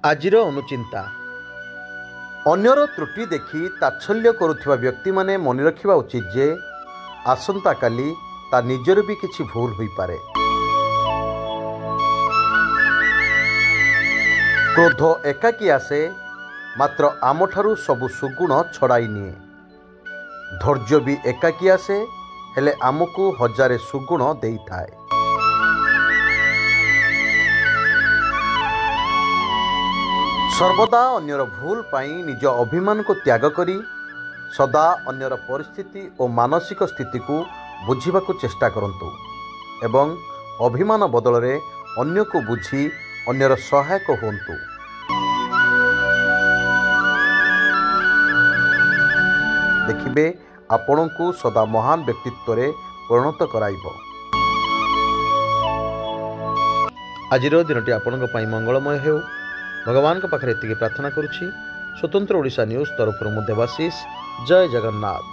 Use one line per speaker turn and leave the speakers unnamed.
ଆଜିର ଅନୁଚିନ୍ତା। ଅନ୍ୟର ତ୍ରୁଟି ଦେଖି ତାଚ୍ଛଲ୍ୟ କରୁଥିବା ବ୍ୟକ୍ତିମାନେ ମନେ ରଖିବା ଉଚିତ ଯେ ଆସନ୍ତାକାଲି ତା ନିଜର ବି କିଛି ଭୁଲ ହୋଇପାରେ। କ୍ରୋଧ ଏକାକୀ ଆସେ, ମାତ୍ର ଆମଠାରୁ ସବୁ ସୁଗୁଣ ଛଡ଼ାଇ ନିଏ। ଧୈର୍ଯ୍ୟ ବି ଏକାକୀ ଆସେ, ହେଲେ ଆମକୁ ହଜାରେ ସୁଗୁଣ ଦେଇଥାଏ। ସର୍ବଦା ଅନ୍ୟର ଭୁଲ ପାଇଁ ନିଜ ଅଭିମାନକୁ ତ୍ୟାଗ କରି ସଦା ଅନ୍ୟର ପରିସ୍ଥିତି ଓ ମାନସିକ ସ୍ଥିତିକୁ ବୁଝିବାକୁ ଚେଷ୍ଟା କରନ୍ତୁ ଏବଂ ଅଭିମାନ ବଦଳରେ ଅନ୍ୟକୁ ବୁଝି ଅନ୍ୟର ସହାୟକ ହୁଅନ୍ତୁ। ଦେଖିବେ ଆପଣଙ୍କୁ ସଦା ମହାନ ବ୍ୟକ୍ତିତ୍ୱରେ ପରିଣତ କରାଇବ। ଆଜିର ଦିନଟି ଆପଣଙ୍କ ପାଇଁ ମଙ୍ଗଳମୟ ହେଉ। ଭଗବାନଙ୍କ ପାଖରେ ଏତିକି ପ୍ରାର୍ଥନା କରୁଛି। ସ୍ୱତନ୍ତ୍ର ଓଡ଼ିଶା ନ୍ୟୁଜ୍ ତରଫରୁ ମୁଁ ଦେବାଶିଷ। ଜୟ ଜଗନ୍ନାଥ।